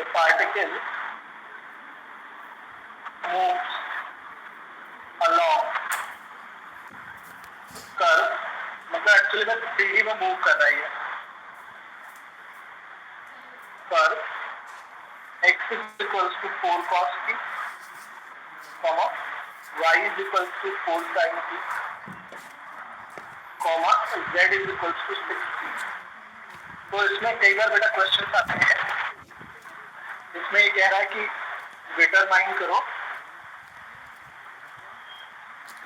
the particle moves along curve, मतलब actually में 3D में मूव कर रही है curve x is equals to 4 cos t, comma y is equals to 4 sin t, comma z is equals to 6 t। तो इसमें कई बार बेटा क्वेश्चन आते हैं, इसमें ये कह रहा है कि डिटरमाइन करो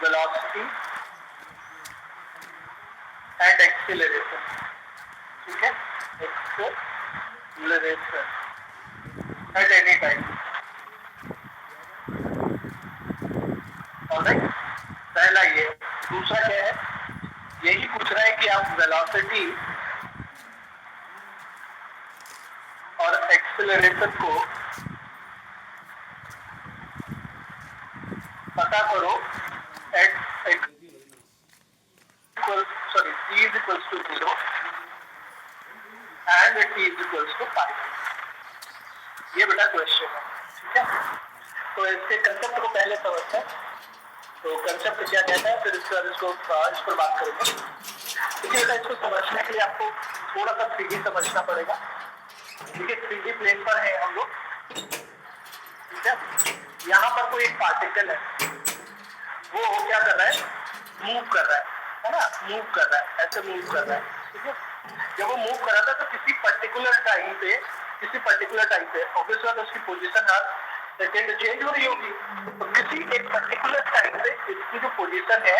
वेलोसिटी एंड एक्सीलरेशन, ठीक है, acceleration at any time. Alright, पहला ये। दूसरा क्या है, यही पूछ रहा है कि आप वेलोसिटी और एक्सीलरेशन को पता करो eight t is equals to 0 and t is equals to 5। ये बेटा क्वेश्चन है, ठीक है। तो इसके कंसेप्ट को पहले समझते हैं। तो कंसेप्ट क्या कहता है, फिर इसको इस पर बात करेंगे। देखिए बेटा, इसको समझने के लिए आपको थोड़ा सा 3D समझना पड़ेगा। ठीक है, 3D प्लेन पर है हम लोग, ठीक है। यहाँ पर कोई एक पार्टिकल है, वो क्या कर रहा है, मूव कर रहा है ना, मूव कर रहा है, ऐसे मूव कर रहा है, ठीक है। जब वो मूव कर रहा था तो किसी पर्टिकुलर टाइम पे ऑब्वियसली बात है उसकी पोजीशन हर सेकंड चेंज हो रही होगी। तो किसी एक पर्टिकुलर टाइम पे इसकी जो पोजीशन है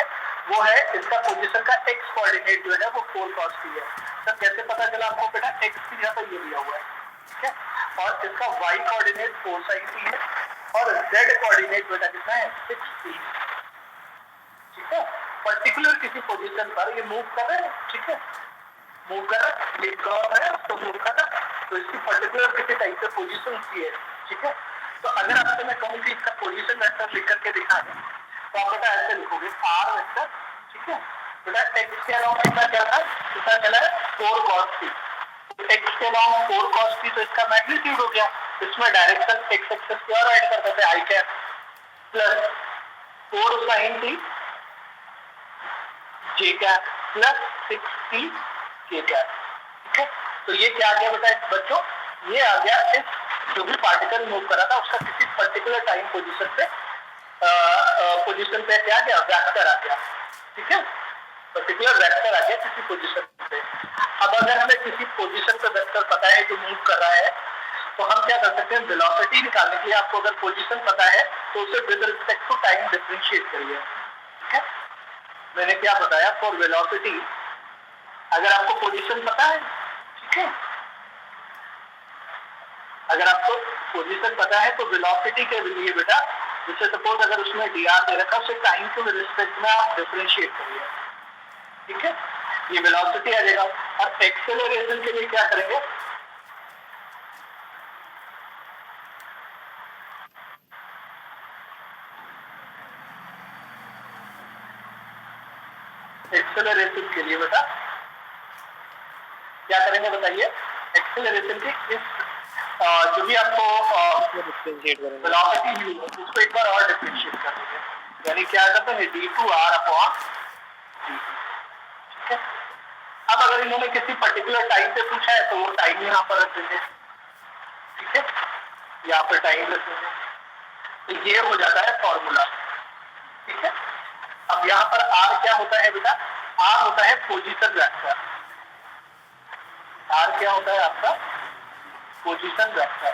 वो है, इसका पोजीशन का एक्स कोऑर्डिनेट जो है वो 4 cos t है। तब कैसे पता चला आपको बेटा, एक्स की जगह पर ये दिया हुआ है, ठीक है, और इसका वाई कोऑर्डिनेट 4 sin t है और जेड कोऑर्डिनेट बेटा कितना है, 6 t, ठीक है। पर्टिकुलर किसी पोजीशन पर ये मूव कर रहे हैं, ठीक है, मूव कर रहा है, ये कर्व है तो मूव कर रहा है, तो इसकी पर्टिकुलर किसी टाइप से पोजीशन की है, ठीक है। तो अगर आपसे मैं कहूँ कि इसका पोजीशन वेक्टर लिख करके दिखा दें तो आप बेटा ऐसे लिखोगे आर वेक्टर, ठीक है। बेटा एक्स के अलावा कितना चल रहा है, कितना चला है 4 cos t, एक्स के अलावा 4 cos t, तो इसका मैग्नीट्यूड हो गया। इसमें डायरेक्शन एक्स एक्सिस की और ऐड कर सकते हैं, आई कैप प्लस 4 sin t जे कैप प्लस 6t के कैप, ठीक है। तो ये क्या आ गया बेटा बच्चों, ये आ गया इस जो भी पार्टिकल मूव कर रहा था उसका किसी पर्टिकुलर टाइम पोजीशन पे क्या गया, वेक्टर आ गया, ठीक है, पर्टिकुलर वेक्टर आ गया किसी पोजीशन पे। अब अगर हमें किसी पोजीशन पे वेक्टर पता है जो मूव कर रहा है तो हम क्या कर सकते हैं, वेलोसिटी निकालने के लिए आपको अगर पोजीशन पता है तो उसे with respect to time differentiate करिए, ठीक है। मैंने क्या बताया, फॉर वेलोसिटी अगर आपको पोजीशन पता है, ठीक है, अगर आपको पोजीशन पता है तो वेलोसिटी के लिए बेटा, जैसे सपोज अगर उसमें dr दे रखा है उसे टाइम के रिस्पेक्ट में आप डिफरेंशिएट करिए, ठीक है, ये वेलोसिटी आ जाएगा। और एक्सेलरेशन के लिए क्या करेंगे, एक्सेलरेशन के लिए बेटा क्या करेंगे बताइए, एक्सेलरेशन के इस जो भी आपको वेलोसिटी है उसको एक बार और डिफरेंशिएट कर देंगे, यानी क्या करते हैं d2r/dt, ठीक है। अब अगर इन्होंने किसी पर्टिकुलर टाइम पे पूछा है तो वो टाइम यहाँ पर रख देंगे, ठीक है, यहाँ पर टाइम रख देंगे, तो ये हो जाता है फॉर्मूला, ठीक है। अब यहाँ पर r क्या होता है बेटा, r होता है पोजीशन वेक्टर, r क्या होता है आपका पोजीशन वेक्टर।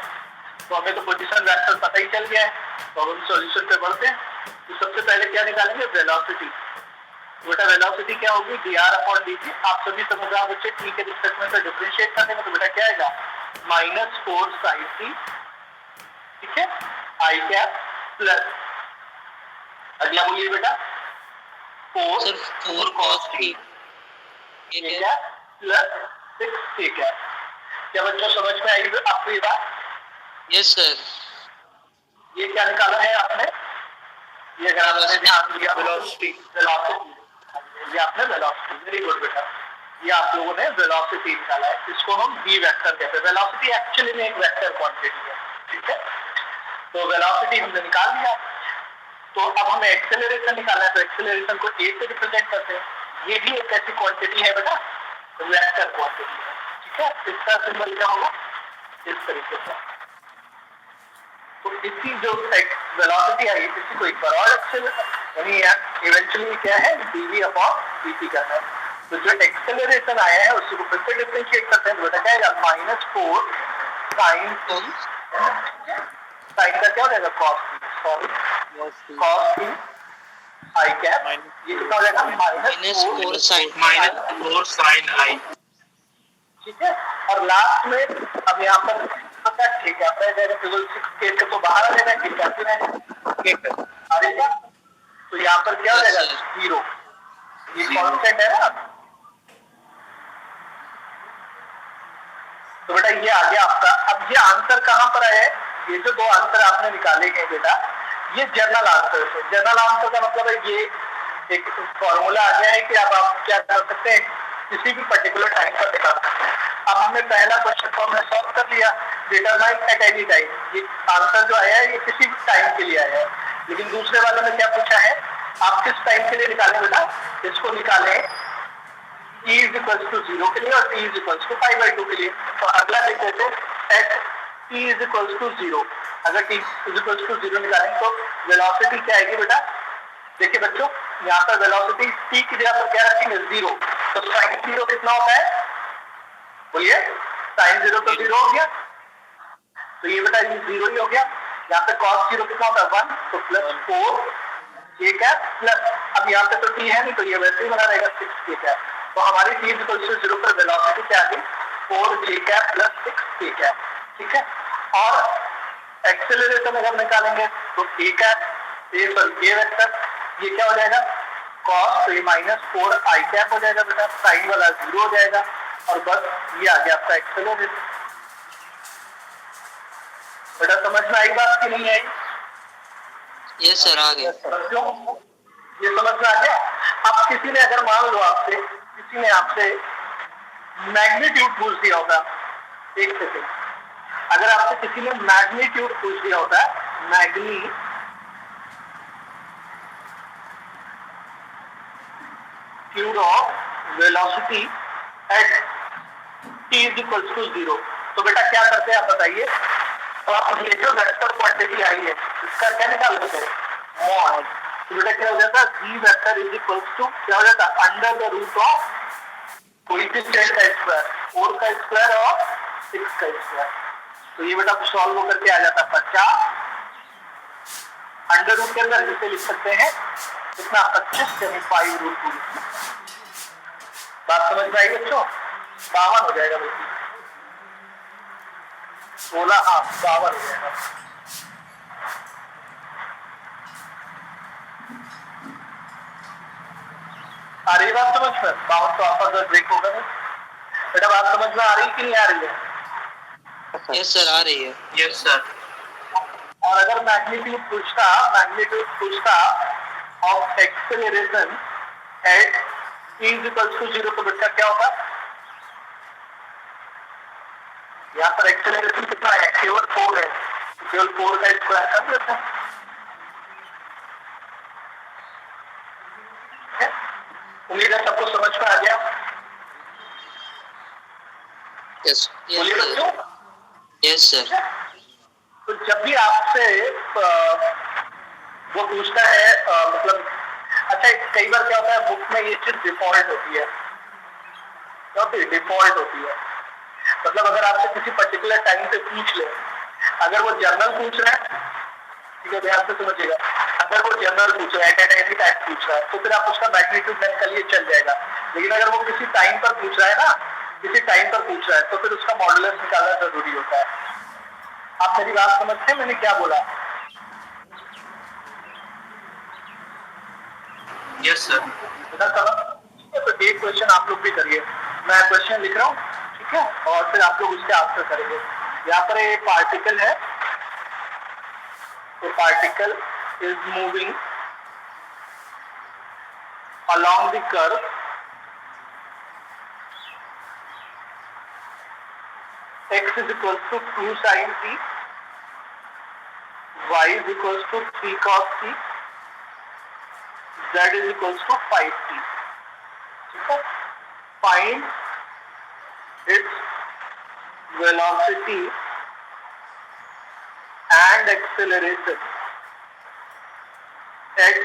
तो हमें तो पोजीशन वेक्टर पता ही चल गया है, तो हम सॉल्यूशन पे बढ़ते हैं। तो सबसे पहले क्या निकालेंगे, वेलोसिटी। बेटा वेलोसिटी क्या होगी, dr/dt, आप सभी समझदार बच्चे t के रिस्पेक्ट में से डिफरेंशिएट कर देंगे तो बेटा क्या आएगा, -4 sin t, ठीक है, आई कैप प्लस, अगला बोलिए बेटा 4 cos t plus 6 k cap. क्या बच्चों समझ में आई आपको ये बात? Yes sir. ये क्या निकाला है आपने, ये अगर आपने ध्यान दिया वेलोसिटी, ये आपने वेलोसिटी, वेरी गुड बेटा। ये आप लोगों ने वेलोसिटी निकाला है, इसको हम v वेक्टर कहते हैं। वेलोसिटी एक्चुअली में एक वेक्टर क्वांटिटी है, ठीक है। तो वेलोसिटी हमने निकाल लिया, तो अब हमें एक्सेलरेशन निकालना है, तो एक्सेलरेशन को a से रिप्रेजेंट करते हैं। ये भी एक ऐसी क्वांटिटी है बेटा, वेक्टर क्वांटिटी है, ठीक है। इसका सिंबल क्या होगा, इस तरीके से। तो इसकी जो वेलोसिटी आई इसी को एक बार और यानी इवेंचुअली क्या है, dv अपॉन dt करना है। तो जो एक्सेलरेशन आया है उसको फिर से डिफरेंशिएट करते हैं, तो बेटा क्या आएगा, -4 sin t, साइन का क्या हो जाएगा, cos t, sorry cos t i cap, ये कितना हो जाएगा, -4 sin i, ठीक है। और लास्ट में अब यहाँ पर पता ठीक है रह जाएगा, केवल 6 तो बाहर आ जाएगा, ठीक है आ जाएगा। तो यहाँ पर क्या हो जाएगा, 0, ये कांस्टेंट है ना। तो बेटा ये आ गया आपका। अब ये आंसर कहाँ पर आया है, ये जो दो आंसर आपने निकाले हैं बेटा, ये जनरल आंसर है। जनरल आंसर का मतलब है ये एक फॉर्मूला आ गया है कि अब आप क्या कर सकते हैं, किसी भी पर्टिकुलर टाइम पर निकाल सकते हैं। अब हमने पहला क्वेश्चन को हमने सॉल्व कर लिया, डिटरमाइन एट एनी टाइम, ये आंसर जो आया है ये किसी भी टाइम के लिए आया है। लेकिन दूसरे वाले में क्या पूछा है, आप किस टाइम के लिए निकालें बेटा, इसको निकालें t इक्वल्स टू 0 के लिए और t इक्वल्स टू π/2 के लिए। तो अगला देख लेते हैं, एट t इक्वल्स टू 0, अगर t इक्वल्स टू 0 निकालें तो वेलोसिटी क्या आएगी बेटा, देखिए बच्चों यहाँ पर वेलोसिटी t की जगह पर क्या रखेंगे, 0, तो sin 0 कितना होता है, बोलिए, sin 0 तो 0 हो गया, तो ये बेटा ये 0 ही हो गया। यहाँ पे cos 0 कितना होता है, 1, तो +4 k कैप प्लस, अब यहाँ पे तो t है नहीं तो ये वैसे ही बना रहेगा 6 k कैप। तो हमारी t इक्वल टू 0 पर वेलोसिटी क्या आ गई, 4 j cap plus 6 k cap, ठीक है। और एक्सेलरेशन अगर निकालेंगे तो a कैप, a वेक्टर, ये क्या हो जाएगा, cos, तो ये -4 i कैप हो जाएगा बेटा, साइन वाला 0 हो जाएगा, और बस ये आ गया आपका एक्सेलरेशन। बेटा समझ में आई बात कि नहीं आई? यस सर, आ गया। ये समझ में आ गया। अब किसी ने अगर मान लो आपसे, किसी ने आपसे मैग्नीट्यूड पूछ दिया होता, एक सेकेंड, अगर आपसे किसी ने मैग्नीट्यूड पूछ दिया होता, magnitude of velocity at t equals to 0, तो बेटा क्या करते हैं आप बताइए। तो आप ये जो वेक्टर क्वांटिटी आई है इसका क्या निकाल लेते हैं, मॉड। तो बेटा क्या हो जाता है, v vector is equals to क्या हो जाता है, under the root of coefficient का स्क्वायर, 4 का स्क्वायर और 6 का स्क्वायर। तो ये बेटा सॉल्व करके आ जाता है 50, अंडर रूट के अंदर इसे लिख सकते हैं कितना, 25 यानी 5√2। बात समझ में आई बच्चों, 52 हो जाएगा बल्कि 16, हाँ 52 हो जाएगा। आ रही बात समझ में, 52 तो आपका ब्रेक होगा नहीं। बेटा बात समझ में आ रही कि नहीं आ रही है? यस सर, आ रही है। Yes sir. और अगर मैग्नीट्यूड पूछता of acceleration at t equals to 0, तो बेटा क्या होगा, यहाँ पर एक्सेलरेशन कितना है, केवल 4 है, केवल 4 का स्क्वायर कर देते हैं। उम्मीद है सबको समझ में आ गया। यस बोलिए बच्चों। Yes sir. तो जब भी आपसे वो पूछता है मतलब, अच्छा कई बार क्या होता है बुक में ये चीज डिफॉल्ट होती है, क्या होती है, डिफॉल्ट होती है। मतलब अगर आपसे किसी पर्टिकुलर टाइम पे पूछ ले, अगर वो जर्नल पूछ रहा है, ठीक है ध्यान से समझिएगा, अगर वो जर्नल पूछ रहा है, एट एनी टाइम पूछ रहा है, तो फिर आप उसका मैग्नीट्यूड निकालिए चल जाएगा। लेकिन अगर वो किसी टाइम पर पूछ रहा है ना, किसी टाइम पर पूछ रहा है, तो फिर उसका मॉडुलस निकालना जरूरी होता है। आप मेरी बात समझते हैं मैंने क्या बोला? Yes sir. तो एक क्वेश्चन आप लोग भी करिए, मैं क्वेश्चन लिख रहा हूँ, ठीक है, और फिर आप लोग उसके आंसर करेंगे। यहाँ पर एक पार्टिकल है, तो particle is moving along the curve x is equals to 2 sin t, y is equals to 3 cos t, z is equals to 5t. ठीक है, find its velocity and acceleration at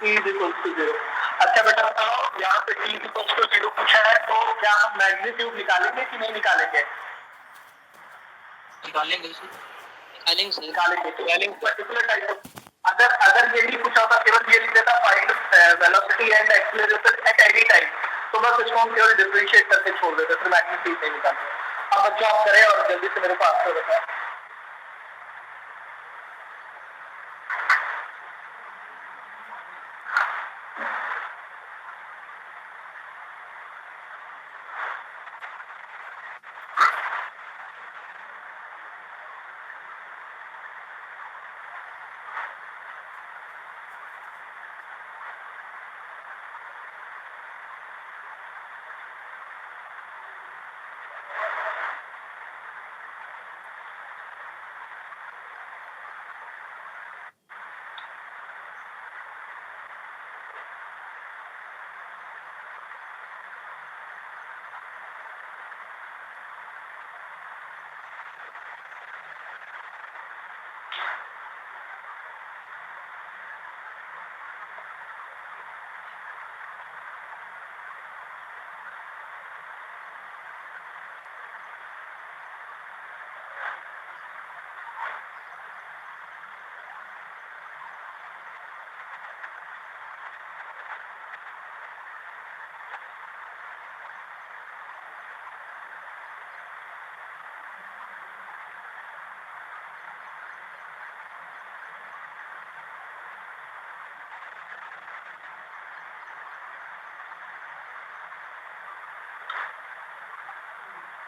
t is equals to 0. अच्छा बेटा बताओ, यहाँ पे t is equals to 0 पूछा है, तो क्या हम मैग्नीट्यूड निकालेंगे कि नहीं निकालेंगे? निकालेंगे पर्टिकुलर टाइप। अगर ये नहीं पूछा होता, केवल ये लिख देता find velocity and acceleration at any time, तो बस इसको हम केवल डिफरेंशिएट करके छोड़ देते, फिर मैग्नीट्यूड नहीं निकालते। अब बच्चों आप करें और जल्दी से मेरे को आंसर बताएं।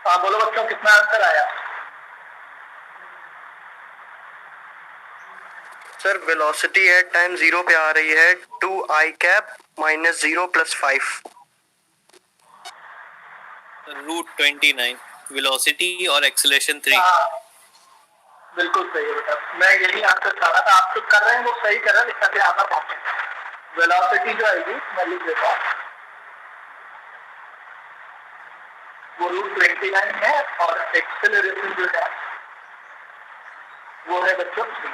हाँ बोलो बच्चों, कितना आंसर आया? सर वेलोसिटी एट टाइम 0 पे आ रही है 2i cap minus 0 plus 5 √29 velocity और एक्सेलरेशन 3। बिल्कुल सही है बेटा, मैं यही आंसर चाह रहा था। आप तो कर रहे हैं वो सही कर रहे हैं, लेकिन आधा पहुंचे। वेलोसिटी जो आएगी मैं लिख देता हूँ, वो √29 है और एक्सेलरेशन जो है वो है बच्चों 3।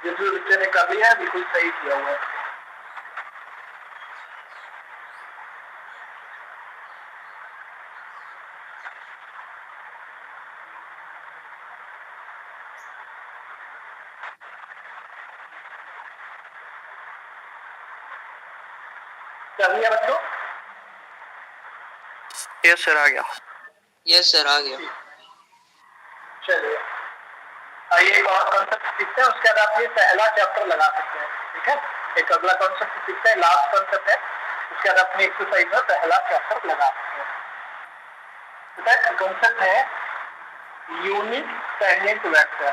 जिस बच्चे ने कर लिया है बिल्कुल सही किया हुआ है। कर लिया बच्चों? यस सर आ गया। यस सर आ गया। चलिए आइए एक और कॉन्सेप्ट सीखते हैं, उसके बाद आप ये पहला चैप्टर लगा सकते हैं। ठीक है, एक अगला कॉन्सेप्ट सीखते हैं, लास्ट कॉन्सेप्ट है, उसके बाद अपनी एक्सरसाइज में पहला चैप्टर लगा सकते हैं। कॉन्सेप्ट है यूनिट टेंजेंट वेक्टर।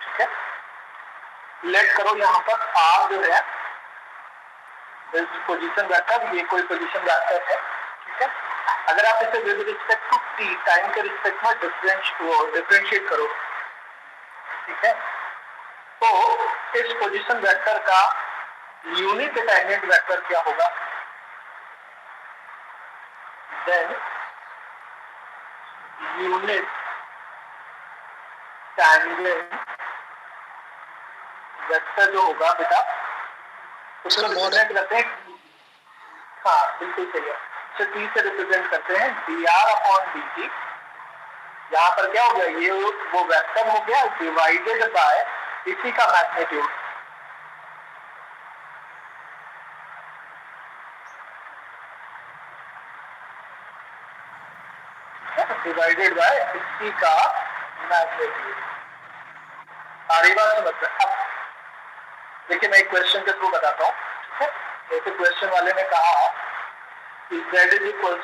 ठीक है, लेट करो यहाँ पर आर जो है पोजीशन वेक्टर, ये कोई पोजीशन वेक्टर है। ठीक है, अगर आप इसे with respect to T time के रिस्पेक्ट में डिफरेंशिएट करो, ठीक है, तो इस पोजीशन वेक्टर का यूनिट टेंजेंट वेक्टर क्या होगा? देन यूनिट टेंजेंट वेक्टर जो होगा बेटा उसको रिप्रेजेंट करते हैं। हाँ बिल्कुल सही है, तो टी से रिप्रेजेंट करते हैं dr/dt। यहाँ पर क्या हो गया, ये वो वेक्टर हो गया डिवाइडेड बाय इसी का मैग्नीट्यूड। डिवाइडेड बाय इसी का मैग्नीट्यूड। सारी बात समझ में? अब देखिए मैं एक क्वेश्चन के थ्रू बताता हूँ। ठीक है, जैसे क्वेश्चन वाले ने कहा कि z इज इक्वल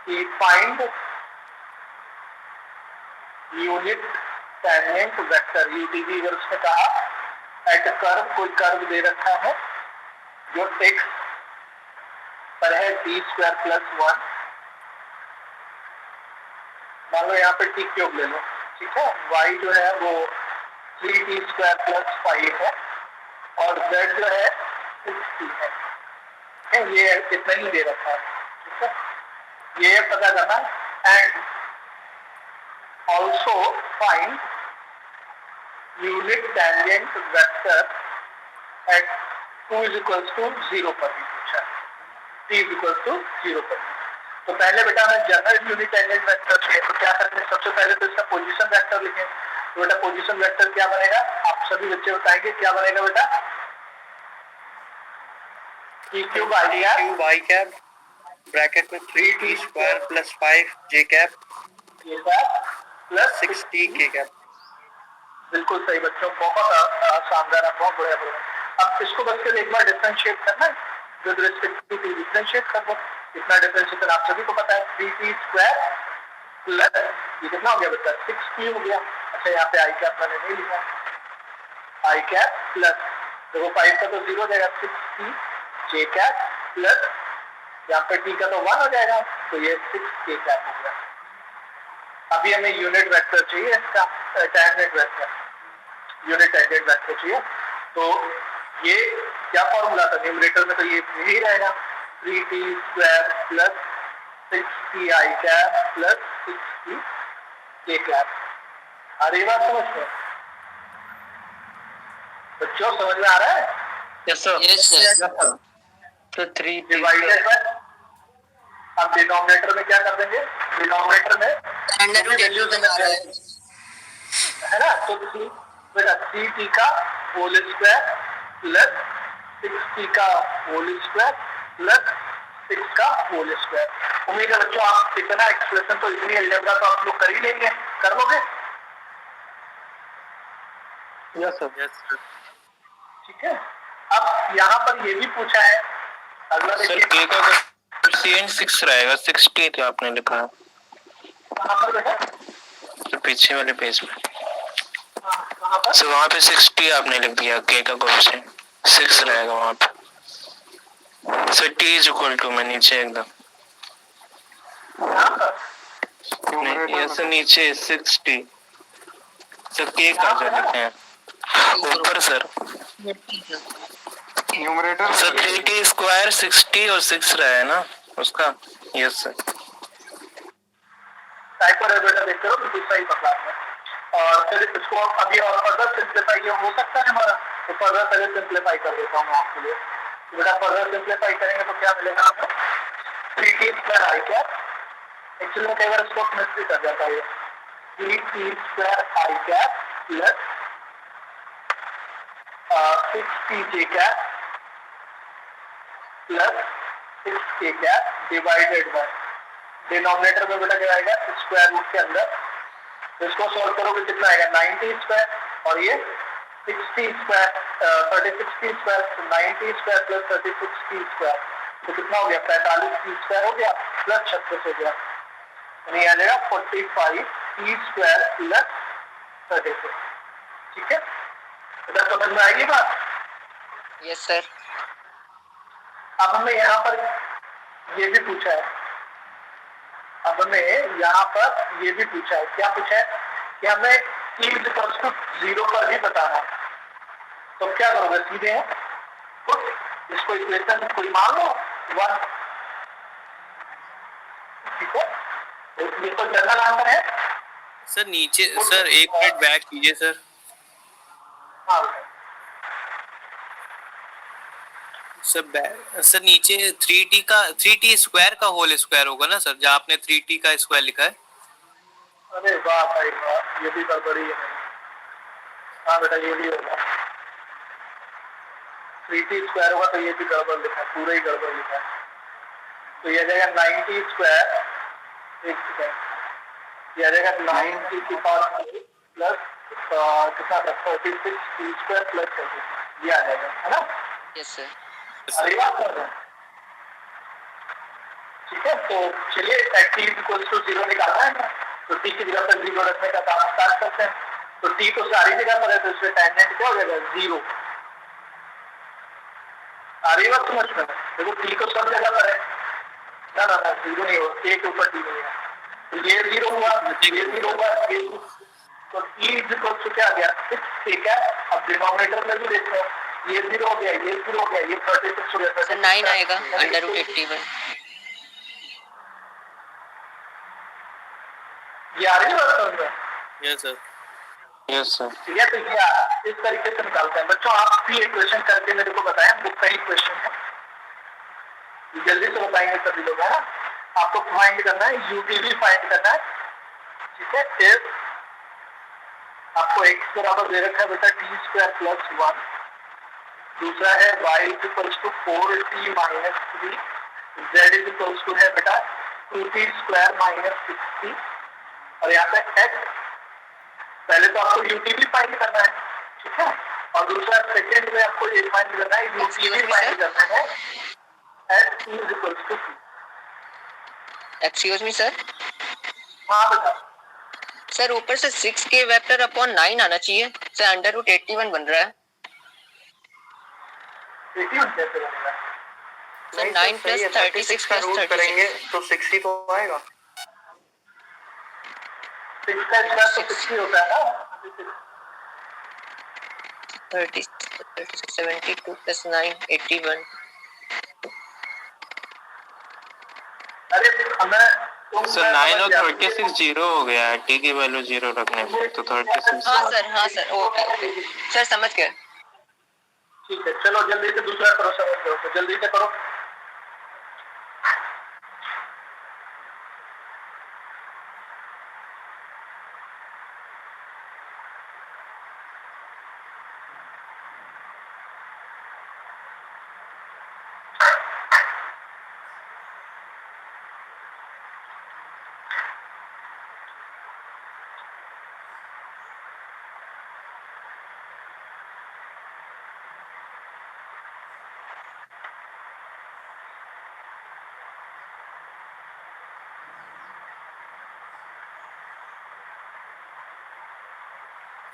कि find unit tangent vector UTV अगर उसने कहा एट कर्व, कोई कर्व दे रखा है जो x पर है t स्क्वायर प्लस 1, मान लो यहाँ पे टी क्यूब ले लो, ठीक है, y जो है वो 3t स्क्वायर प्लस 5 है और z जो है 6t है, ये इतना ही दे रखा है, ठीक है, ये पता करना। And also find unit tangent vector at 2 is equal to 0 पर भी पूछा, t इज इक्वल टू 0 पर। तो पहले बेटा हमें जनरल यूनिट टेंजेंट वेक्टर है, तो क्या करते हैं, सबसे पहले तो इसका पोजीशन वेक्टर लिखें। तो बेटा पोजीशन वेक्टर क्या बनेगा, आप सभी बच्चे बताएंगे क्या बनेगा बेटा, e cube I cap bracket में 3t square plus 5 j cap plus 6t k cap. बिल्कुल सही बच्चों, बहुत शानदार है, बहुत बढ़िया बढ़िया। अब इसको बस के एक बार डिफरेंशिएट करना है, with respect to T differentiate कर दो। इतना डिफरेंशिएशन आप सभी को पता है, 3t स्क्वायर प्लस ये कितना हो गया बेटा 6t हो गया। अच्छा यहाँ पे आई कैप मैंने नहीं लिखा, आई कैप प्लस देखो 5 का तो 0 हो जाएगा, 6t j कैप प्लस यहाँ पे t का तो 1 हो जाएगा, तो ये 6k कैप हो गया। अभी हमें यूनिट वेक्टर चाहिए इसका, tangent vector, unit tangent vector चाहिए। तो ये क्या फॉर्मूला था न्यूमरेटर में, तो ये यही रहेगा 3t square plus 6t I cap plus 6t k cap. आ रही बात समझ में बच्चों, समझ में आ रहा है? Yes sir. Yes sir. तो 3 डिवाइडेड बाय, अब डिनोमिनेटर में क्या कर देंगे, डिनोमिनेटर में अंडर रूट वैल्यू है ना, तो बेटा 3t का होल स्क्वायर प्लस 6t का होल स्क्वायर प्लस 6 का होल स्क्वायर। उम्मीद है बच्चों आप इतना एक्सप्रेशन तो इतनी अलजेब्रा तो आप लोग कर ही लेंगे, कर लोगे? Yes sir. ठीक है। अब यहाँ पर ये भी पूछा है, अगला सर देखिए k का कोएफिशिएंट 6 रहेगा, 6t तो आपने लिखा है कहाँ पर बेटा, तो पीछे वाले पेज में। कहाँ पर सर वहाँ पे 6t आपने लिख दिया, k का कोएफिशिएंट 6 रहेगा वहाँ पे। Sir t is equal to में नीचे एकदम यहाँ पर नहीं, ये सर नीचे 6t सर k का जो लिखे हैं ऊपर sir numerator sir 3t square 6t और 6 रहा है ना उसका। Yes sir. टाइप पर बेटा देखते हो बिल्कुल सही पकड़ा है। और फिर इसको अभी और फर्दर सिंप्लीफाई ये हो सकता है हमारा, तो फर्दर पहले सिंप्लीफाई कर देता हूँ आपके लिए। बेटा फर्दर सिंप्लीफाई करेंगे तो क्या मिलेगा हमें, 3t square I cap, actually में कई बार इसको मिस कर जाता है, 3t square I cap plus 6t j cap plus 6k cap divided by, denominator में बेटा क्या आएगा स्क्वायर रूट के अंदर, तो इसको सॉल्व करोगे कितना आएगा 90 स्क्वायर और ये 60 स्क्वायर 36t स्क्वायर, तो 90 स्क्वायर प्लस 36t स्क्वायर तो कितना हो गया 45t स्क्वायर हो गया प्लस 36 हो गया, यानी आ जाएगा 45t स्क्वायर प्लस 36। ठीक है, बेटा समझ में आएगी बात? Yes sir. अब हमें यहाँ पर ये भी पूछा है, अब हमें यहाँ पर ये भी पूछा है, क्या पूछा है कि हमें t इक्वल टू 0 पर भी बताना है, तो क्या करोगे सीधे हैं पुट इसको इक्वेशन कोई मान लो 1, ठीक है, तो ये तो जनरल आंसर है। सर नीचे सर एक मिनट बैक कीजिए सर। हाँ सर नीचे 3t स्क्वायर का होल स्क्वायर होगा ना सर, जहाँ आपने 3t का स्क्वायर लिखा है। अरे वाह भाई वाह, ये भी गड़बड़ी है। हाँ बेटा ये भी होगा, 3t स्क्वायर होगा तो ये भी गड़बड़ लिखा है, पूरा ही गड़बड़ लिखा है, तो ये आ जाएगा 90 स्क्वायर, एक सेकेंड, ये आ जाएगा 90 की पावर प्लस कितना था 36 t स्क्वायर प्लस 36, ये आ जाएगा है ना। Yes sir. अरे बात कर रहे हैं, ठीक है, तो चलिए t इक्वल टू 0 निकालना है ना, तो t की जगह पर 0 रखने का काम स्टार्ट करते हैं। तो टी तो सारी जगह पर है, तो इसमें टेंजेंट क्या हो जाएगा, 0। आ रही बात समझ में? देखो टी तो सब जगह पर है ना, ना ना 0 नहीं होगा, ए के ऊपर टी नहीं है, तो ये 0 हुआ, ये 0 हुआ, ये तो ई इज इक्वल टू क्या आ गया 6, ठीक है। अब डिनोमिनेटर में भी देखते हैं, ये 0 हो गया, ये 0 हो गया, ये 36 हो गया, सर 9 आएगा अंडर रूट 81। ये आ रही है बात समझ में? Yes sir. Yes sir. ठीक है, तो ये इस तरीके से निकालते हैं बच्चों। आप भी एक क्वेश्चन करके मेरे को बताएं, बुक का ही क्वेश्चन है, जल्दी से बताएंगे सभी लोग, है ना। आपको फाइंड करना है, यूटीवी फाइंड करना है, ठीक है। फिर आपको x बराबर दे रखा है बेटा t² + 1, दूसरा है y = 4t - 3, z = है बेटा 2t² - 6t, और यहाँ पे x, पहले तो आपको यूटीवी फाइंड करना है, ठीक है, और दूसरा सेकंड में आपको ये फाइंड करना है, यूटीवी फाइंड करना है x = 2। Excuse me sir. हाँ बेटा, सर ऊपर से 6k वेक्टर अपॉन 9 आना चाहिए सर, अंडर रूट 81 बन रहा है 81 कैसे बनेगा? सर। नहीं, 9 तो सही है, + 36 का + रूट 36 करेंगे तो 6 ही तो आएगा। 6 का स्क्वायर तो 60 होता है ना। 30 72 + 9 81। अरे हमें सर 9 और 36 0 हो गया है, टी की वैल्यू 0 रखने पे, तो 36। हाँ सर ओके ओके सर, समझ गए। ठीक है, चलो जल्दी से दूसरा करो, समझ लो तो जल्दी से करो।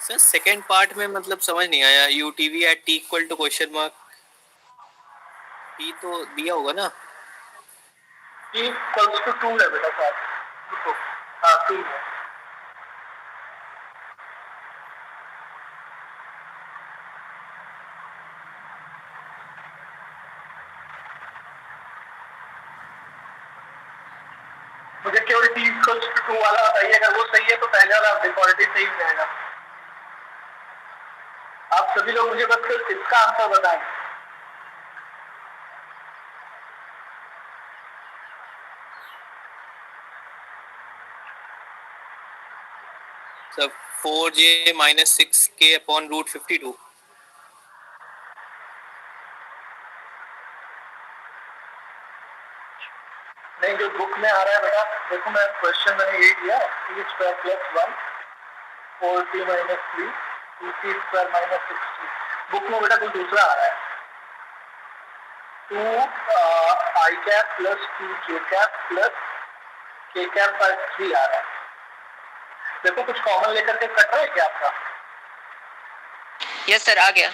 सर सेकंड पार्ट में मतलब समझ नहीं आया, UTV at t = question mark, t तो दिया होगा ना। t = 2 है बेटा साहब, रुको, हाँ 2 है। मुझे केवल t = 2 वाला बताइए, अगर वो सही है तो पहले वाला डिफॉल्ट ही सही हो जाएगा। आप सभी लोग मुझे बस इसका आंसर बताएं। Sir 4j - 6k upon root 52। नहीं, जो बुक में आ रहा है बेटा, देखो मैं क्वेश्चन मैंने यही दिया, t² + 1 4t - 3 2t² - 6t। Book में बेटा कुछ दूसरा आ रहा है, 2i cap + 2j cap + k cap / 3 आ रहा है। देखो कुछ कॉमन लेकर के कट रहा है क्या आपका? यस सर आ गया।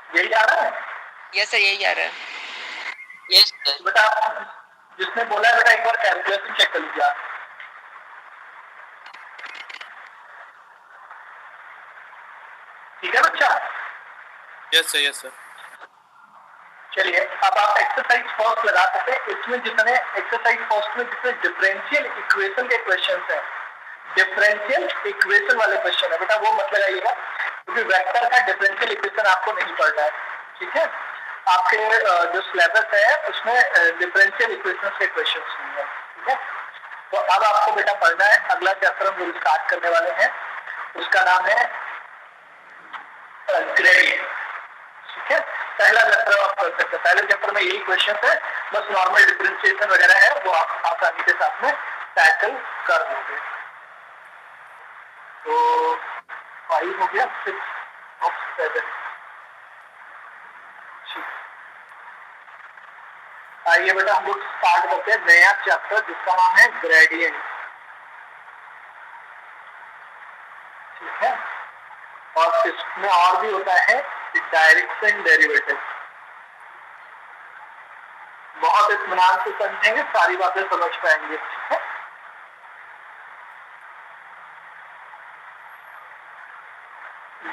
यही आ रहा है? यस सर यही आ रहा है। Yes sir. बेटा जिसने बोला है बेटा एक बार कैलकुलेशन चेक कर लीजिए आप। ठीक है बच्चा? Yes sir yes sir. चलिए अब आप एक्सरसाइज फर्स्ट लगा सकते हैं। इसमें जितने एक्सरसाइज फर्स्ट में जितने डिफरेंशियल इक्वेशन के क्वेश्चन हैं, डिफरेंशियल इक्वेशन वाले क्वेश्चन है बेटा, वो मत लगाइएगा, क्योंकि वेक्टर का डिफरेंशियल इक्वेशन आपको नहीं पढ़ना है। ठीक है, आपके जो सिलेबस है उसमें डिफरेंशियल इक्वेशन के क्वेश्चन नहीं है। ठीक है, तो अब आपको बेटा पढ़ना है, अगला चैप्टर हम लोग स्टार्ट करने वाले हैं, उसका नाम है ग्रेडियंट। ठीक है, पहला चैप्टर आप कर सकते हैं। पहले चैप्टर में यही क्वेश्चन है, बस नॉर्मल डिफरेंशिएशन वगैरह है, वो आप आसानी के साथ में टैकल कर लोगे। तो 5 हो गया, 6 और 7। आइए बेटा हम लोग स्टार्ट करते हैं नया चैप्टर जिसका नाम है ग्रेडियंट। और इसमें और भी होता है डायरेक्शन डेरिवेटिव। बहुत इत्मीनान से समझेंगे, सारी बातें समझ पाएंगे, ठीक है।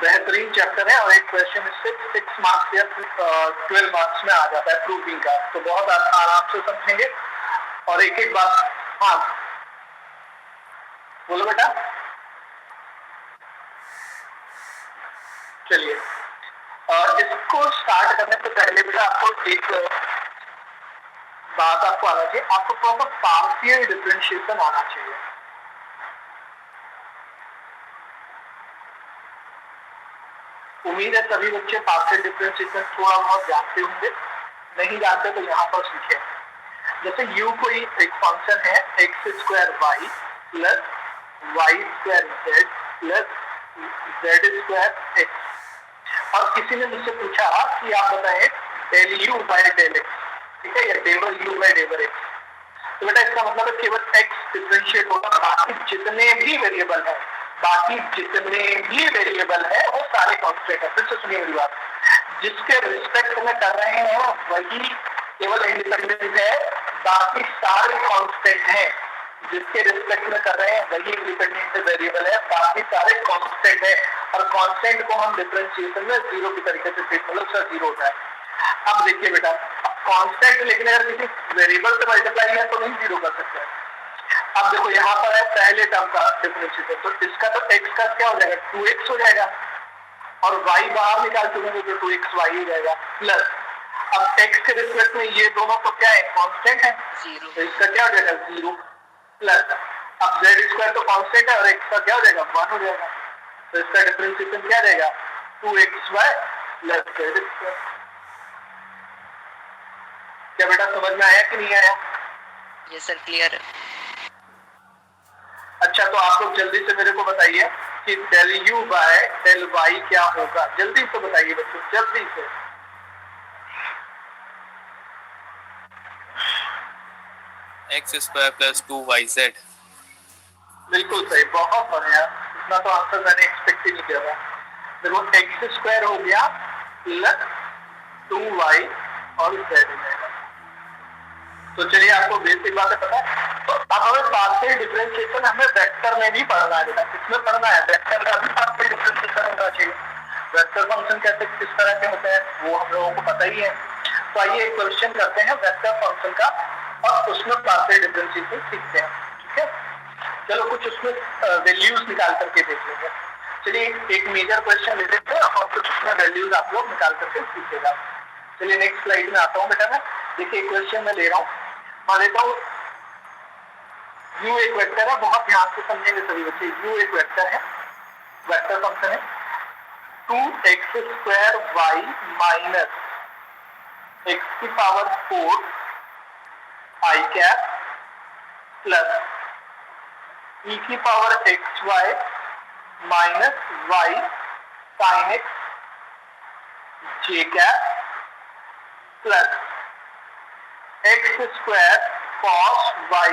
बेहतरीन चैप्टर है और एक क्वेश्चन इससे 6 मार्क्स या 12 मार्क्स में आ जाता है प्रूविंग का, तो बहुत आराम से समझेंगे। और एक एक बात, हाँ बोलो बेटा। चलिए इसको स्टार्ट करने से पहले बेटा आपको एक बात आपको आना चाहिए, आपको थोड़ा सा पार्शियल डिफरेंशिएशन आना चाहिए। उम्मीद है सभी बच्चे पार्शियल डिफरेंशिएशन थोड़ा बहुत जानते होंगे, नहीं जानते तो यहाँ पर सीखे। जैसे u कोई एक फंक्शन है x² y plus y² z plus z² x, और किसी ने मुझसे पूछा कि आप बताएं del u by del x, ठीक है, या डेवर u बाय डेवर x, तो बेटा इसका मतलब है केवल x डिफरेंशिएट होगा, बाकी जितने भी वेरिएबल है वो सारे कांस्टेंट है। फिर से सुनिए मेरी बात, जिसके रिस्पेक्ट में कर रहे हैं वही केवल इंडिपेंडेंट है, बाकी सारे कांस्टेंट हैं। जिसके रिस्पेक्ट में कर रहे हैं वही इंडिपेंडेंट वेरिएबल है, बाकी सारे कांस्टेंट है। और कांस्टेंट को हम डिफरेंशिएशन में जीरो की तरीके से ट्रीट, मतलब उसका जीरो होता है। अब देखिए बेटा, कांस्टेंट लेकिन अगर किसी वेरिएबल से मल्टीप्लाई है तो नहीं जीरो कर सकते। अब देखो यहाँ पर है पहले टर्म का डिफरेंशिएशन, तो इसका तो x का क्या हो जाएगा 2x हो जाएगा, और y बाहर निकाल चुके तो 2xy हो जाएगा, प्लस अब x के रिस्पेक्ट में ये दोनों तो क्या है कांस्टेंट है, तो इसका क्या हो जाएगा 0, प्लस अब z² तो कांस्टेंट है और x का क्या हो जाएगा 1 हो जाएगा, तो इसका डिफरेंशिएशन क्या रहेगा 2xy प्लस z²। क्या बेटा समझ में आया कि नहीं आया? यस सर, क्लियर है। अच्छा, तो आप लोग जल्दी से मेरे को बताइए कि del u by del y क्या होगा, जल्दी से बताइए बच्चों, जल्दी से। x² plus 2yz। बिल्कुल सही, बहुत बढ़िया, इतना तो आंसर मैंने एक्सपेक्ट ही नहीं किया था। देखो x² हो गया प्लस 2y और z हो जाएगा। तो चलिए आपको बेसिक बातें पता है, तो अब हमें पार्शियल डिफरेंशिएशन हमें वेक्टर में भी पढ़ना है बेटा। किसमें पढ़ना है? वेक्टर का भी पार्शियल डिफरेंशिएशन होना चाहिए। वेक्टर फंक्शन कैसे किस तरह के होते हैं वो हम लोगों को पता ही है। तो आइए एक क्वेश्चन करते हैं वेक्टर फंक्शन का और उसमें पार्शियल डिफरेंशिएशन सीखते हैं, ठीक है। चलो कुछ उसमें वैल्यूज निकाल करके देख लेंगे। चलिए एक मेजर क्वेश्चन ले लेते हैं और कुछ उसमें वैल्यूज आप लोग निकाल करके सीखेगा। चलिए नेक्स्ट स्लाइड में आता हूँ बेटा मैं। देखिए क्वेश्चन में ले रहा हूँ, मान लेता हूँ u एक वेक्टर है, बहुत ध्यान से समझेंगे सभी बच्चे। u एक वेक्टर है, वेक्टर फंक्शन है 2x² y माइनस x की power 4 i cap plus e की power xy minus y sin x j cap plus x² cos y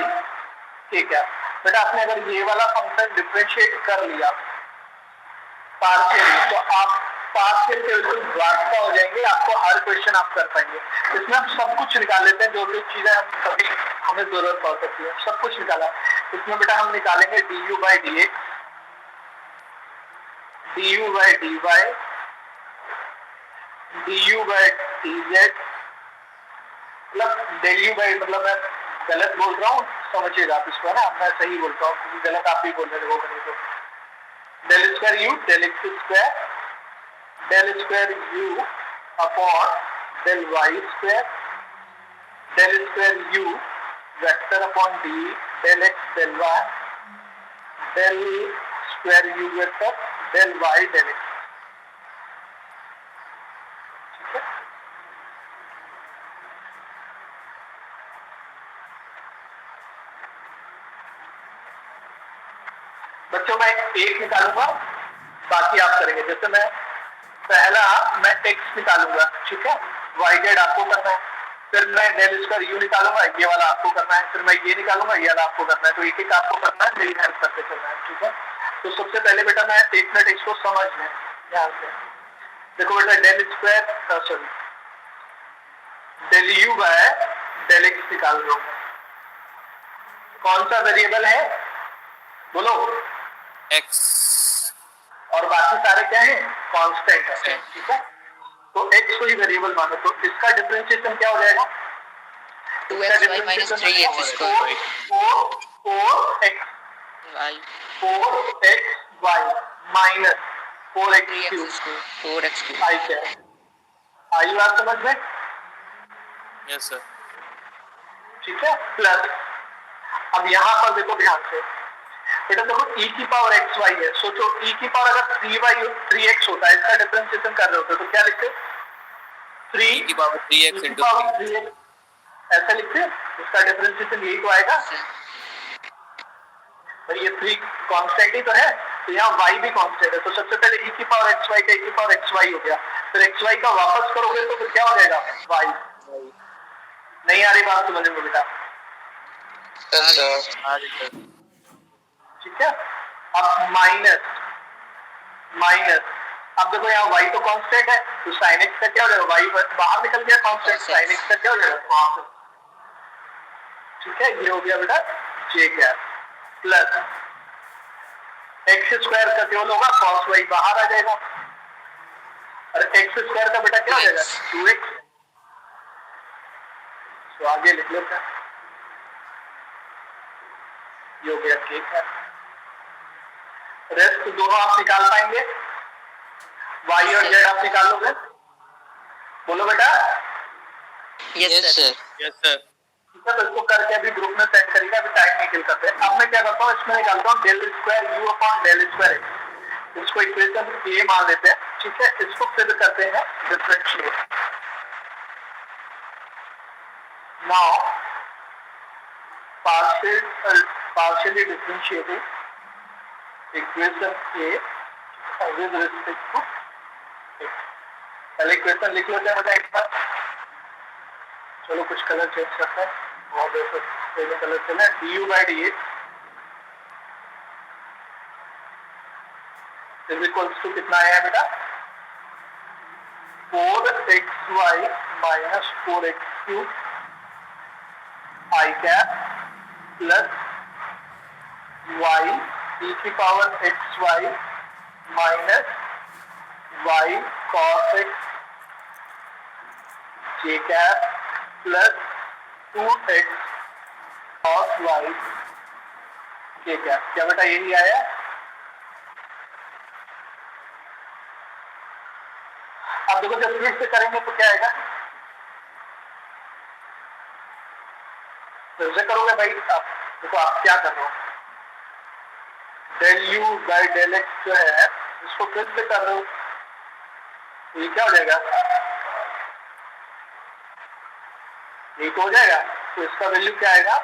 k cap. बेटा आपने अगर ये वाला फंक्शन डिफरेंशिएट कर लिया पार्शियली, तो आप पार्शियल के बिल्कुल वास्ता हो जाएंगे, आपको हर क्वेश्चन आप कर पाएंगे। इसमें हम सब कुछ निकाल लेते हैं, जो जो चीजें हम कभी हमें जरूरत पड़ सकती है, सब कुछ निकाला। इसमें बेटा हम निकालेंगे du by dx, du by dy, du by dz, मतलब डेल यू बाई, मतलब मैं गलत बोल रहा हूँ समझिएगा आप इसको, ना मैं सही बोलता हूँ क्योंकि गलत आप ही बोल रहे हो बने। तो del square U del x² del square U upon del Y square del square U vector upon D del x del y del square U vector del y del x, ठीक है। बच्चों मैं एक निकालूंगा, बाकी आप करेंगे। जैसे मैं x निकालूंगा, ठीक है, yz आपको करना है, फिर मैं डेल स्क्वायर यू निकालूंगा, ये वाला आपको करना है, फिर मैं ये निकालूंगा, ये वाला आपको करना है। तो एक एक आपको करना है, मेरी हेल्प करते चलना है, ठीक है। तो सबसे पहले बेटा मैं 1 मिनट इसको समझ लें, ध्यान से देखो बेटा, del square sorry del U by del X निकाल रहा हूँ। कौन सा वेरिएबल है बोलो? एक्स। और बाकी सारे क्या है? कांस्टेंट है। ठीक है, तो x को ही वेरिएबल मानो, तो इसका डिफरेंशिएशन क्या हो जाएगा? 2xy minus 3x square 4xy minus 4x 3x cube square 4x cube। आई क्या है? आई बात समझ में? Yes sir. ठीक है, प्लस अब यहाँ पर देखो ध्यान से बेटा, देखो e की पावर xy है, सोचो e की पावर अगर 3x होता है, इसका डिफरेंशिएशन कर रहे होते तो क्या लिखते? 3 की पावर 3x into 3 ऐसा लिखते, इसका डिफरेंशिएशन यही तो आएगा भाई। ये 3 कांस्टेंट ही तो है, तो यहाँ y भी कांस्टेंट है, तो सबसे पहले e की पावर xy का e की पावर xy हो गया, फिर xy का वापस करोगे तो फिर क्या हो जाएगा? y। नहीं आ रही बात समझ में बेटा? ठीक है, अब माइनस माइनस, अब देखो यहाँ y तो कांस्टेंट है, तो sin x का क्या हो जाएगा? y बाहर निकल गया कांस्टेंट, sin x का क्या हो जाएगा? वहां से। ठीक है, ये हो गया बेटा j cap plus x square का केवल होगा cos y बाहर आ जाएगा, और एक्स स्क्वायर का बेटा क्या हो जाएगा? 2x। तो आगे लिख लेते हैं, ये हो गया k कैप। रेस्ट दोनों आप निकाल पाएंगे, y और z आप निकाल लोगे? बोलो बेटा। Yes sir. Yes sir. ठीक है, तो इसको करके अभी ग्रुप में सेंड करिएगा, अभी टाइम नहीं किल करते। अब मैं क्या करता हूँ, इसमें निकालता हूँ del square U upon del square X, इसको इक्वेशन ए मान लेते हैं। ठीक है, इसको फिर करते हैं differentiate. Now partially differentiated equation A with respect to X. पहले इक्वेशन लिख लेते हैं बेटा एक बार। चलो कुछ कलर चेंज करते हैं, बहुत देर तक पहले कलर चले। D U by D X is equals to कितना आया बेटा? 4xy minus 4x cube I cap plus y e की power xy minus y cos x j cap plus 2x cos y k cap. क्या बेटा यही आया? अब देखो जब फिर से करेंगे तो क्या आएगा? फिर से करोगे भाई, आप देखो आप क्या कर रहे हो, del U by del X जो है इसको फिर से कर रहे हो, ये क्या हो जाएगा? ये तो हो जाएगा, तो इसका वैल्यू क्या आएगा?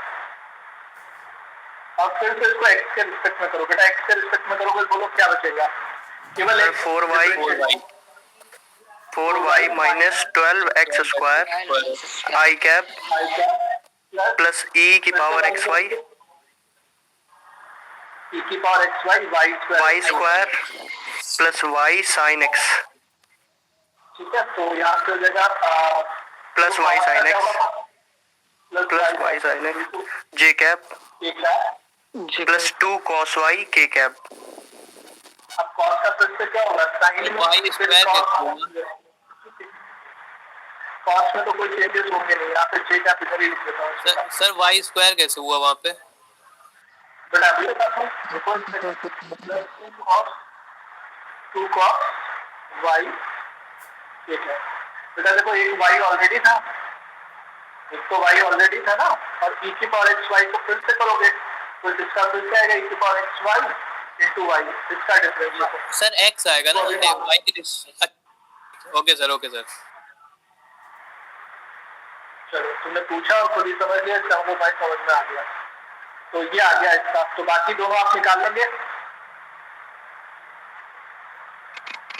अब फिर से इसको एक्स के रिस्पेक्ट में करो बेटा, एक्स के रिस्पेक्ट में करोगे बोलो क्या बचेगा? केवल 4y minus 12x square I cap plus e की पावर xy e की power xy y square plus y sine x ठीक है, तो यहाँ से हो जाएगा plus y sine x j cap plus 2 cos y k cap. अब cos का फिर से क्या होगा? साइन में y स्क्वायर कॉस्ट में तो कोई चेंजेस होंगे नहीं, यहाँ पे j कैप इधर ही लिख देता हूँ। सर y स्क्वायर कैसे हुआ वहाँ पे? बेटा अभी बताता हूँ, 2 cos y ठीक है बेटा। देखो एक y ऑलरेडी था, एक तो y ऑलरेडी था ना, और e की पावर xy को फिर से करोगे तो इसका फिर से आएगा e की पावर xy into y, इसका डिफरेंस सर x आएगा ना, y की ओके सर, ओके सर। चलो तुमने पूछा और खुद ही समझ लिया, इसका हमको भाई समझ में आ गया, तो ये आ गया इसका। तो बाकी दोनों आप निकाल लेंगे?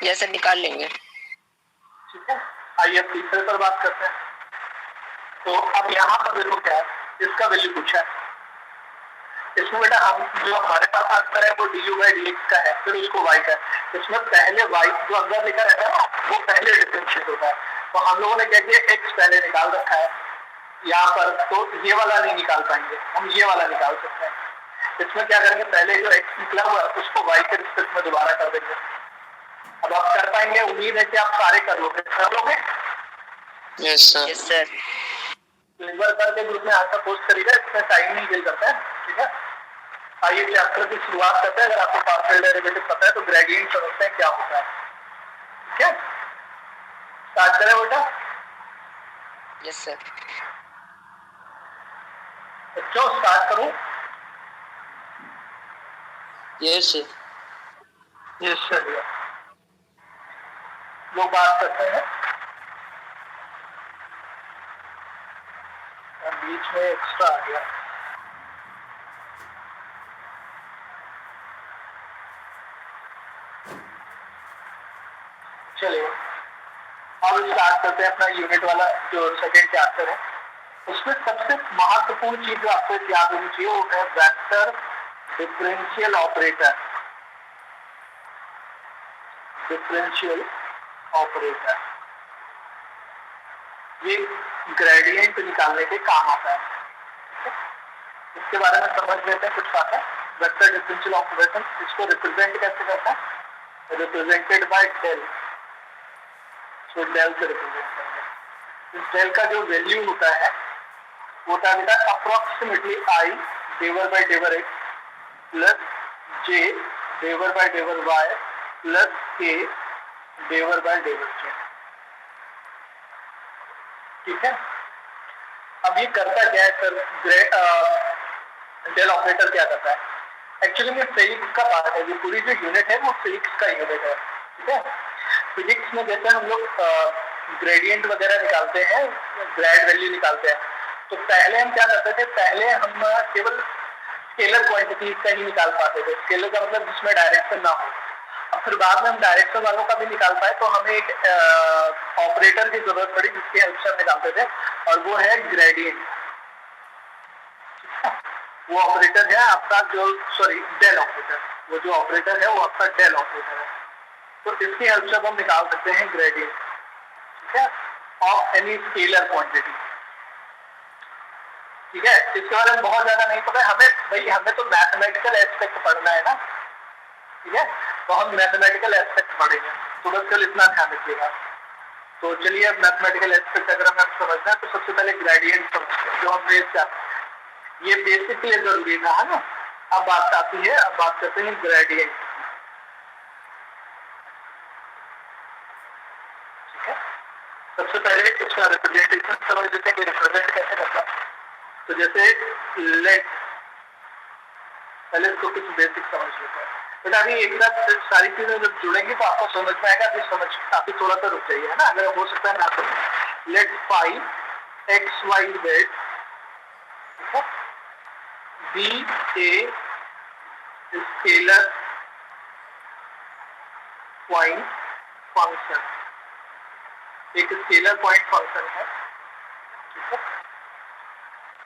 यस सर, निकाल लेंगे। ठीक है, आइए अब तीसरे पर बात करते हैं। तो अब यहाँ पर देखो क्या है, इसका वैल्यू पूछा है, इसमें बेटा हम जो हमारे पास आंसर है वो du by dx का है, फिर उसको y का है। इसमें पहले y जो अंदर लिखा रहता है ना वो पहले डिफरेंशिएट होता है। तो हम लोगों ने क्या किया, x पहले निकाल रखा है यहाँ पर, तो ये वाला नहीं निकाल पाएंगे, हम ये वाला निकाल सकते हैं। इसमें क्या करेंगे, पहले जो x निकला हुआ है उसको y के रिस्पेक्ट में दोबारा कर देंगे। अब आप कर पाएंगे, उम्मीद है कि आप सारे कर लोगे। Yes sir. Yes sir. तो एक बार करके ग्रुप में आंसर पोस्ट करिएगा, इसमें टाइम नहीं किल करता है, ठीक है। आइए चैप्टर की शुरुआत करते हैं। अगर आपको पार्शियल डेरिवेटिव पता है तो ग्रेडियंट समझते हैं क्या होता है, ठीक है। स्टार्ट करें बेटा। Yes sir. बच्चों स्टार्ट करूं? Yes sir. Yes sir. लोग बात करते हैं, बीच में एक्स्ट्रा आ गया। चलिए अब स्टार्ट करते हैं अपना यूनिट वाला जो सेकेंड चैप्टर है। उसमें सबसे महत्वपूर्ण चीज जो आपको याद होनी चाहिए वो है vector differential operator. Differential operator ये ग्रेडियंट निकालने के काम आता है। इसके बारे में समझ लेते हैं कुछ बातें। वेक्टर डिफरेंशियल ऑपरेटर इसको रिप्रेजेंट कैसे करता है, रिप्रेजेंटेड बाय डेल। तो डेल से रिप्रेजेंट करेंगे। इस डेल का जो वैल्यू होता है वो होता है बेटा approximately I divide by divide X plus J divide by divide Y plus K divide by divide J, ठीक है। अब ये करता क्या है सर, डेल ऑपरेटर क्या करता है, एक्चुअली में फिजिक्स का पार्ट है। ये पूरी जो यूनिट है वो फिजिक्स का यूनिट है, ठीक है। फिजिक्स में जैसे हम लोग ग्रेडियंट वगैरह निकालते हैं, ग्रेड वैल्यू निकालते हैं, तो पहले हम क्या करते थे, पहले हम केवल स्केलर क्वांटिटीज का ही निकाल पाते थे। स्केलर का मतलब जिसमें डायरेक्शन ना हो। अब फिर बाद में हम डायरेक्शन वालों का भी निकाल पाए तो हमें एक ऑपरेटर की जरूरत पड़ी जिसकी हेल्प से हम निकालते थे, और वो है ग्रेडियंट। वो ऑपरेटर है आपका जो डेल ऑपरेटर। वो जो ऑपरेटर है वो आपका डेल ऑपरेटर है। तो इसकी हेल्प से हम निकाल सकते हैं ग्रेडियंट, ठीक है, ऑफ एनी स्केलर क्वांटिटी, ठीक है। इसके बारे में बहुत ज्यादा नहीं पता है हमें, भाई हमें तो मैथमेटिकल एस्पेक्ट पढ़ना है ना, ठीक है। तो हम मैथमेटिकल एस्पेक्ट पढ़ेंगे, तो बस कल इतना ध्यान रखिएगा। तो चलिए अब मैथमेटिकल एस्पेक्ट अगर हमें समझना है तो सबसे पहले ग्रेडियंट समझते हैं, जो हमने ये बेसिक के लिए जरूरी था, है ना। अब बात आती है, अब बात करते हैं ग्रेडियंट, ठीक है। सबसे पहले इसका रिप्रेजेंटेशन समझ लेते हैं कि रिप्रेजेंट कैसे करता है। तो जैसे लेट, पहले इसको कुछ बेसिक समझ लेते हैं। बेटा अभी एक साथ सारी चीजें जब जुड़ेंगी तो आपको समझ में आएगा, अभी समझ काफी थोड़ा सा रुक जाइए, है ना। अगर हो सकता है ना तो let five X Y Z be A scalar point function, एक स्केलर पॉइंट फंक्शन है, ठीक है,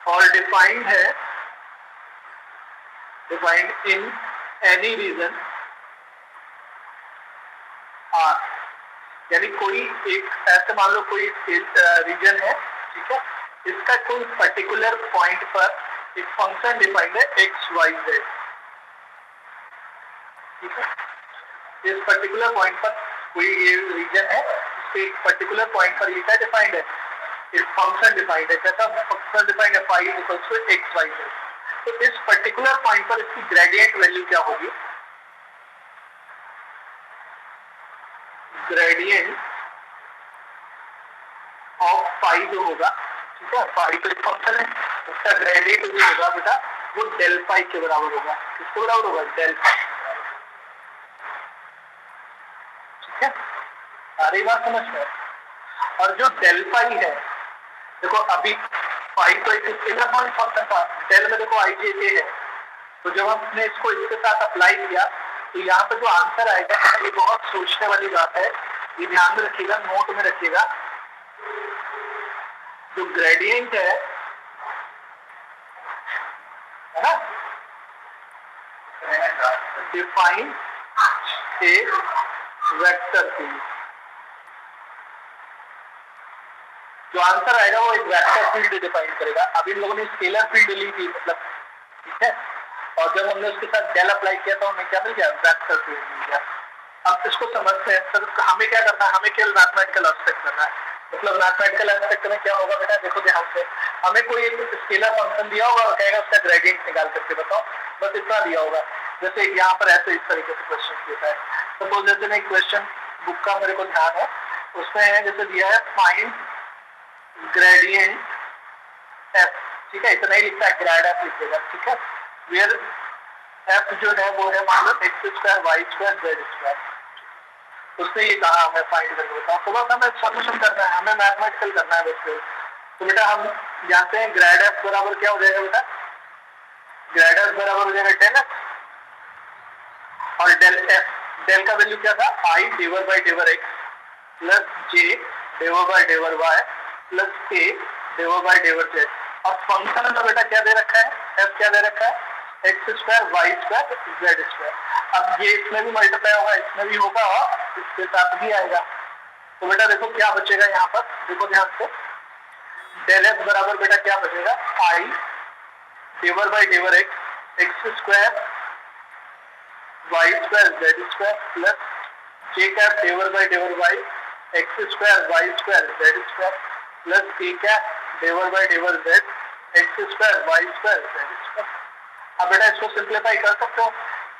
और डिफाइंड है, defined in any region R. यानी कोई एक ऐसे मान लो कोई रीजन है, ठीक है, इसका कोई पर्टिकुलर पॉइंट पर एक फंक्शन डिफाइंड है एक्स वाई जेड, ठीक है। इस पर्टिकुलर पॉइंट पर कोई ये रीजन है, एक पर्टिकुलर पॉइंट पर ये क्या डिफाइंड है, एक फंक्शन डिफाइंड है। कैसा फंक्शन डिफाइंड है, five equals to X Y Z. तो इस पर्टिकुलर पॉइंट पर इसकी ग्रेडियंट वैल्यू क्या होगी, ग्रेडियंट ऑफ फाइव जो होगा, ठीक है, फाइव तो एक फंक्शन है, उसका ग्रेडियंट जो होगा बेटा वो डेल फाइव के बराबर होगा। किसके बराबर होगा, डेल फाइव, ठीक है। आ रही बात समझ में। और जो डेल फाइव है, देखो अभी फाइव तो एक स्केलर पॉइंट फंक्शन था, डेल में देखो आई जे के है, तो जब हमने इसको इसके साथ अप्लाई किया तो यहाँ पे जो आंसर आएगा ये बहुत सोचने वाली बात है, ये ध्यान में रखिएगा, नोट में रखिएगा। जो ग्रेडियंट है ना, डिफाइन ए वेक्टर फील्ड। जो आंसर आएगा वो एक वेक्टर फील्ड डिफाइन करेगा। अभी इन लोगों ने स्केलर फील्ड ली थी, मतलब ठीक है, और जब हमने उसके साथ डेल अप्लाई किया तो हमें क्या मिल गया, वेक्टर फील्ड मिल गया। अब इसको समझते हैं सर, हमें क्या करना है, हमें केवल मैथमेटिकल एस्पेक्ट करना है। मतलब मैथमेटिकल एस्पेक्ट में क्या होगा बेटा, देखो ध्यान से, हमें कोई एक स्केलर फंक्शन दिया होगा और कहेगा उसका ग्रेडियंट निकाल करके बताओ, बस इतना दिया होगा। जैसे यहाँ पर ऐसे इस तरीके से क्वेश्चन दिया है। सपोज जैसे मैं क्वेश्चन बुक का मेरे को ध्यान है, उसमें है जैसे दिया है फाइंड ग्रेडियंट एफ, ठीक है, इतना ही लिखता है, ग्रेड एफ लिखेगा, ठीक है, वेयर एफ जो है वो है मान लो X square Y square Z square. उसने ये कहा हमें फाइंड करके बताओ, तो बस हमें सॉल्यूशन करना है, हमें मैथमेटिकल करना है बस। तो बेटा हम जानते हैं ग्रेड एफ बराबर क्या हो जाएगा बेटा, ग्रेड एफ बराबर हो जाएगा डेल एफ, और डेल एफ, डेल का वैल्यू क्या था, I divide by divide X plus J divide by divide Y plus K divide by divide Z. और फंक्शन में बेटा क्या दे रखा है, एफ क्या दे रखा है, X square Y square Z square. अब ये इसमें भी मल्टीप्लाई होगा, इसमें भी होगा और इसके साथ भी आएगा। तो बेटा देखो क्या बचेगा यहाँ पर, देखो ध्यान से, डेल एफ बराबर बेटा क्या बचेगा, I divide by divide X square Y square Z square plus J cap divide by divide Y X square Y square Z square plus K cap divide by divide Z X square Y square Z square. अब बेटा इसको simplify कर सकते हो,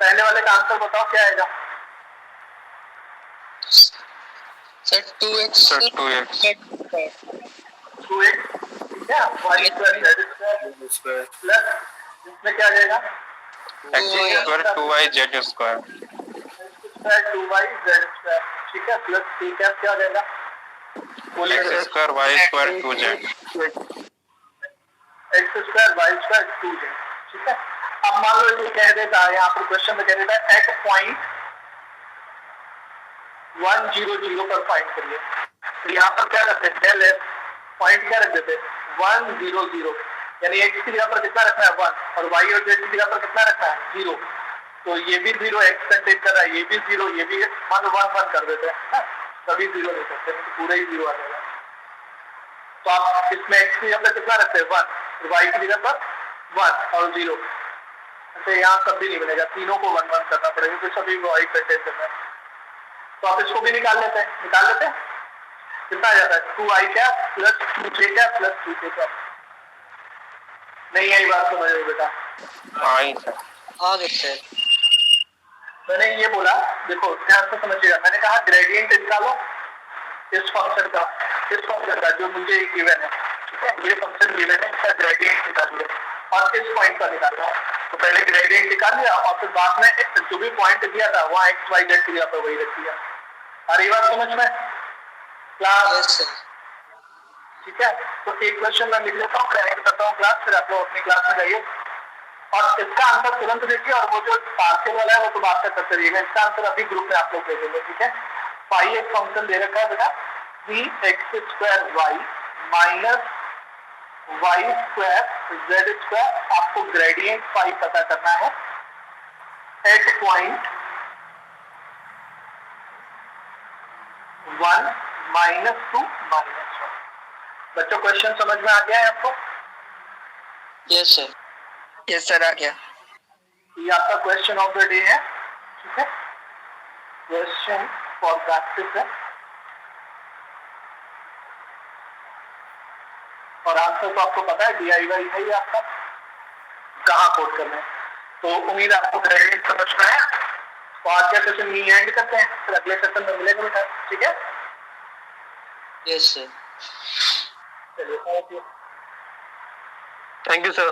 पहले वाले का answer बताओ क्या आएगा, सर 2x सर 2x ठीक है, Y square Z square plus इसमें क्या आ जाएगा, x square 2y z square, square 2y z square, ठीक है, प्लस c कैप क्या आ जाएगा, x square y square 2z, X square Y square 2z, ठीक है। अब मान लो ये कह देता है, यहाँ पर क्वेश्चन में कह देता है एट पॉइंट 1 0 0 पर फाइंड करिए। तो यहाँ पर क्या रखते हैं, डेल एफ पॉइंट क्या रख देते हैं 1 0 0, यानी एक्स की जगह पर कितना रखना है 1 और वाई और जेड की जगह पर कितना रखना है 0। तो ये भी 0 एक्स कंटेन कर रहा है, ये भी 0, ये भी मान लो 1 1 कर देते हैं, सभी 0 नहीं करते, तो पूरा ही 0 आ जाएगा। तो आप इसमें एक्स की जगह पर कितना रखते हैं 1, वाई की जगह पर 1 और 0, ऐसे यहाँ सब भी नहीं बनेगा, तीनों को 1 1 करना पड़ेगा, तो सभी वाई कंटेन करना है। तो आप इसको भी निकाल लेते हैं, कितना आ जाता है 2i क्या प्लस 2j क्या प्लस 2k क्या। नहीं आई बात समझ रहे बेटा, आई सर आगे सर मैंने ये बोला, देखो ध्यान से समझिएगा, मैंने कहा ग्रेडियंट निकालो इस फंक्शन का जो मुझे गिवन है, ठीक है, ये फंक्शन गिवन है, इसका ग्रेडियंट निकालिए और इस पॉइंट पर निकालना है। तो पहले ग्रेडियंट निकाल लिया और फिर बाद में जो भी पॉइंट दिया था वहाँ एक्स वाई जेड की जगह पर वही रख दिया। अरे बात समझ में क्लास, ठीक है। तो एक क्वेश्चन मैं लिख लेता हूँ, करेक्ट करता हूँ क्लास, फिर आप लोग अपनी क्लास में जाइए और इसका आंसर तुरंत देखिए, और वो जो पार्शियल वाला है वो तो बात तक करते रहिएगा। इसका आंसर अभी ग्रुप में आप लोग दे देंगे, ठीक है। फाई एक फंक्शन दे रखा है बेटा 3x² y minus Y square Z square, आपको ग्रेडियंट फाई पता करना है एट पॉइंट 1 -2 -1। बच्चों क्वेश्चन समझ में आ गया है आपको? यस सर आ गया। ये आपका क्वेश्चन ऑफ द डे है, ठीक है, क्वेश्चन फॉर प्रैक्टिस है और आंसर तो आपको पता है DIY है ये आपका, कहाँ कोड करना है। तो उम्मीद आपको ग्रेडियंट समझ में आया। तो आज का सेशन यही एंड करते हैं, फिर अगले सेशन में मिलेगा बेटा, ठीक है। Yes sir. चलिए, थैंक यू सर।